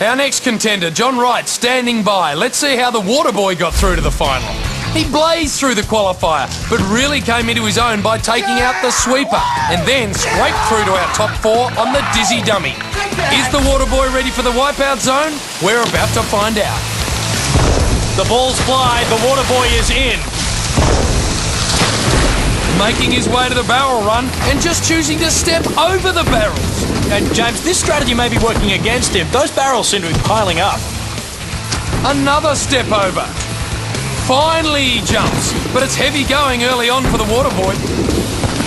Our next contender, John Wright, standing by. Let's see how the Waterboy got through to the final. He blazed through the qualifier, but really came into his own by taking out the sweeper and then scraped through to our top 4 on the dizzy dummy. Is the Waterboy ready for the Wipeout zone? We're about to find out. The balls fly, the Waterboy is in. Making his way to the barrel run and just choosing to step over the barrels. And James, this strategy may be working against him. Those barrels seem to be piling up. Another step over. Finally he jumps, but it's heavy going early on for the Waterboy.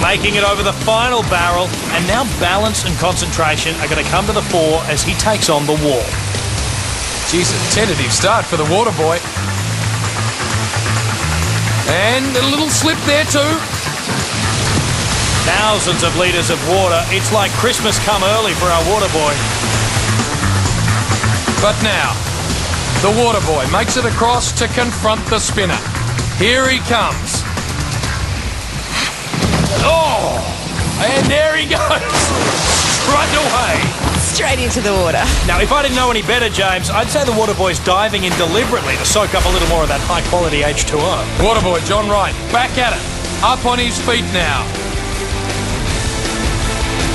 Making it over the final barrel, and now balance and concentration are going to come to the fore as he takes on the wall. Jeez, a tentative start for the Waterboy. And a little slip there too. Thousands of litres of water. It's like Christmas come early for our Waterboy. But now, the Waterboy makes it across to confront the spinner. Here he comes. Oh! And there he goes. Straight away. Straight into the water. Now, if I didn't know any better, James, I'd say the Waterboy's diving in deliberately to soak up a little more of that high-quality H2O. Waterboy John Wright, back at it. Up on his feet now.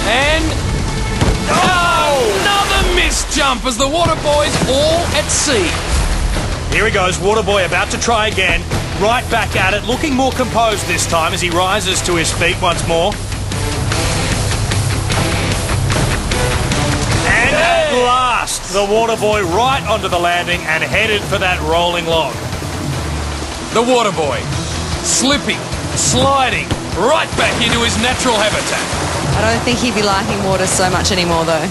And... another missed jump as the Waterboy's all at sea. Here he goes, Waterboy about to try again. Right back at it, looking more composed this time as he rises to his feet once more. And at last, the Waterboy right onto the landing and headed for that rolling log. The Waterboy, slipping, sliding, right back into his natural habitat. I don't think he'd be liking water so much anymore, though.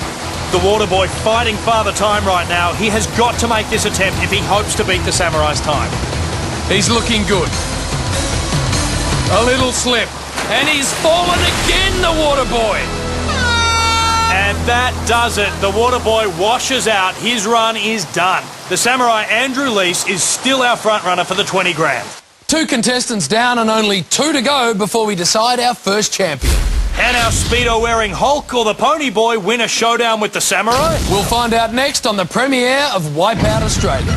The Waterboy fighting Father Time right now. He has got to make this attempt if he hopes to beat the Samurai's time. He's looking good. A little slip. And he's fallen again, the Waterboy. And that does it. The Waterboy washes out. His run is done. The Samurai Andrew Leese is still our front runner for the 20 grand. 2 contestants down and only 2 to go before we decide our first champion. Can our Speedo-wearing Hulk or the Pony Boy win a showdown with the Samurai? We'll find out next on the premiere of Wipeout Australia.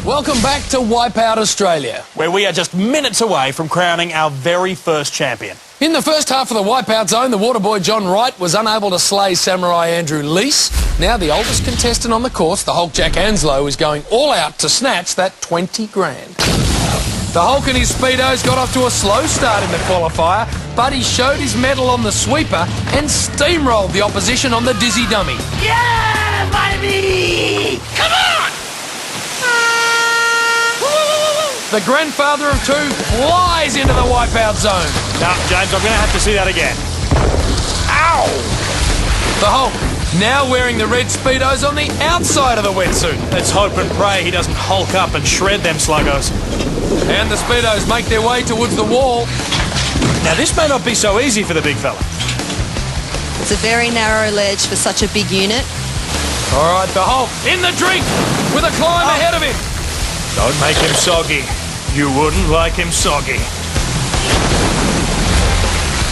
Welcome back to Wipeout Australia, where we are just minutes away from crowning our very first champion. In the first half of the Wipeout zone, the Waterboy John Wright was unable to slay Samurai Andrew Leese. Now the oldest contestant on the course, the Hulk Jack Anslow, is going all out to snatch that 20 grand. The Hulk and his Speedos got off to a slow start in the qualifier, but he showed his mettle on the sweeper and steamrolled the opposition on the dizzy dummy. Yeah, baby! Come on! The grandfather of 2 flies into the Wipeout zone. Now, James, I'm going to have to see that again. Ow! The Hulk now wearing the red Speedos on the outside of the wetsuit. Let's hope and pray he doesn't hulk up and shred them sluggos. And the Speedos make their way towards the wall. Now, this may not be so easy for the big fella. It's a very narrow ledge for such a big unit. All right, the Hulk in the drink with a climb ahead of him. Don't make him soggy. You wouldn't like him soggy.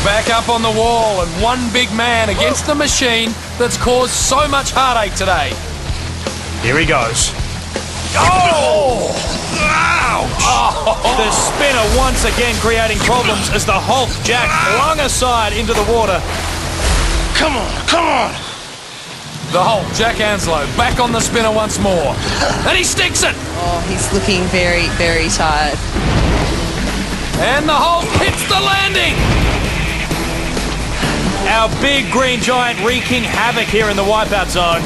Back up on the wall and one big man against the machine that's caused so much heartache today. Here he goes. Oh! Ouch! Oh. The spinner once again creating problems as the Hulk Jack flung aside into the water. Come on, come on! The Hulk, Jack Anslow, back on the spinner once more. And he sticks it! Oh, he's looking very, very tired. And the Hulk hits the landing! Our big green giant wreaking havoc here in the Wipeout zone.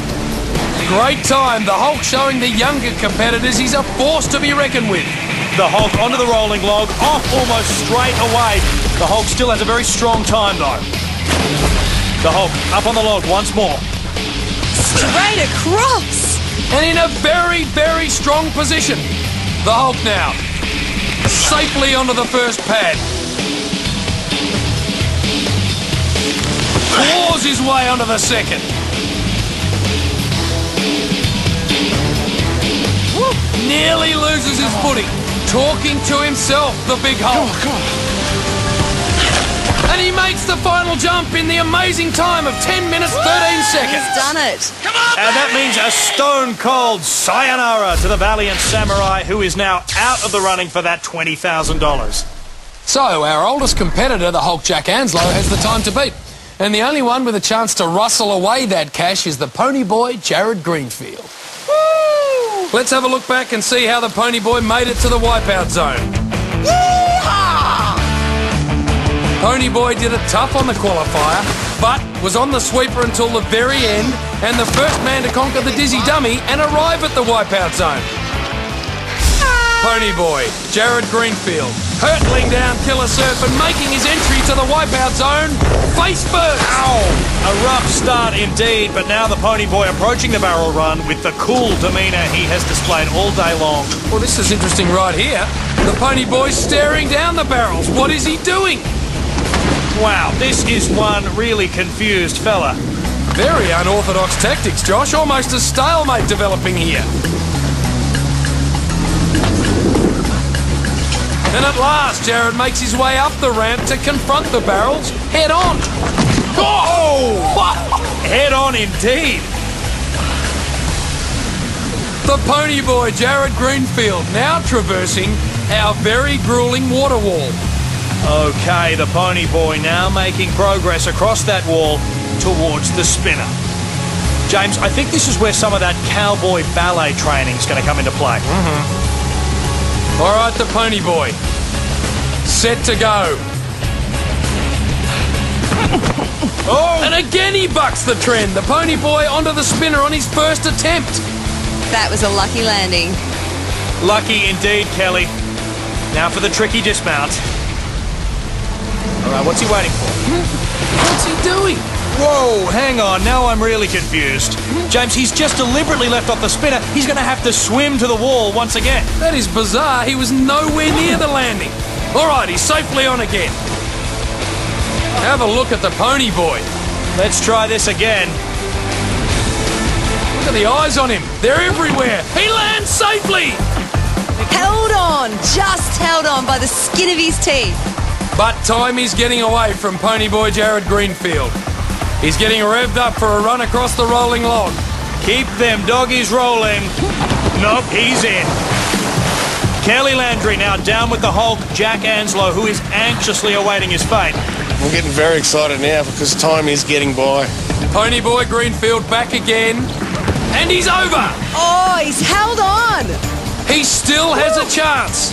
Great time. The Hulk showing the younger competitors he's a force to be reckoned with. The Hulk onto the rolling log, off almost straight away. The Hulk still has a very strong time, though. The Hulk up on the log once more. Straight across! And in a very, very strong position. The Hulk now. Safely onto the first pad. Claws his way onto the second. Nearly loses his footing. Talking to himself, the big Hulk. Come on. And he makes the final jump in the amazing time of 10 minutes, 13 seconds. He's done it. Come on, And that means a stone-cold sayonara to the valiant samurai, who is now out of the running for that $20,000. So, our oldest competitor, the Hulk Jack Anslow, has the time to beat. And the only one with a chance to rustle away that cash is the pony boy, Jared Greenfield. Woo! Let's have a look back and see how the pony boy made it to the wipeout zone. Yeehaw! Pony boy did it tough on the qualifier, but was on the sweeper until the very end, and the first man to conquer the dizzy dummy and arrive at the wipeout zone. Pony boy, Jared Greenfield, hurtling down Killer Surf and making his entry to the wipeout zone face first. Ow! A rough start indeed, but now the pony boy approaching the barrel run with the cool demeanour he has displayed all day long. Well, this is interesting right here. The pony boy staring down the barrels. What is he doing? Wow, this is one really confused fella. Very unorthodox tactics, Josh. Almost a stalemate developing here. And at last, Jared makes his way up the ramp to confront the barrels head on. Oh! Head on indeed. The pony boy, Jared Greenfield, now traversing our very grueling water wall. Okay, the pony boy now making progress across that wall towards the spinner. James, I think this is where some of that cowboy ballet training is going to come into play. All right, the pony boy. Set to go. Oh! And again he bucks the trend. The pony boy onto the spinner on his first attempt. That was a lucky landing. Lucky indeed, Kelly. Now for the tricky dismount. All right, what's he waiting for? What's he doing? Whoa, hang on, now I'm really confused. James, he's just deliberately left off the spinner. He's going to have to swim to the wall once again. That is bizarre. He was nowhere near the landing. All right, he's safely on again. Have a look at the pony boy. Let's try this again. Look at the eyes on him. They're everywhere. He lands safely. Held on, just held on by the skin of his teeth. But time is getting away from pony boy Jared Greenfield. He's getting revved up for a run across the rolling log. Keep them doggies rolling. Nope, he's in. Kelly Landry now down with the Hulk, Jack Anslow, who is anxiously awaiting his fate. I'm getting very excited now because time is getting by. Pony boy Greenfield back again. And he's over. Oh, he's held on. He still has a chance.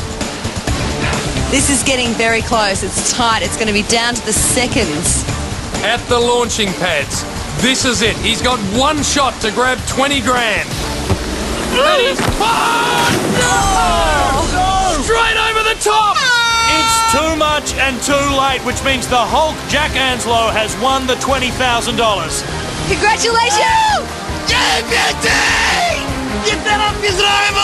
This is getting very close. It's tight. It's going to be down to the seconds. At the launching pads. This is it. He's got one shot to grab 20 grand. And he's... Oh, Straight over the top! It's too much and too late, which means the Hulk, Jack Anslow, has won the $20,000. Congratulations! Yeah, beauty! Get that up his arm,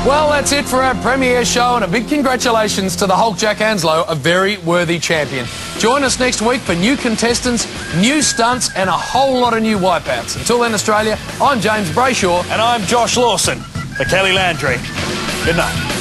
Well, that's it for our premiere show, and a big congratulations to the Hulk Jack Anslow, a very worthy champion. Join us next week for new contestants, new stunts, and a whole lot of new wipeouts. Until then, Australia, I'm James Brayshaw. And I'm Josh Lawson for Kelly Landry. Good night.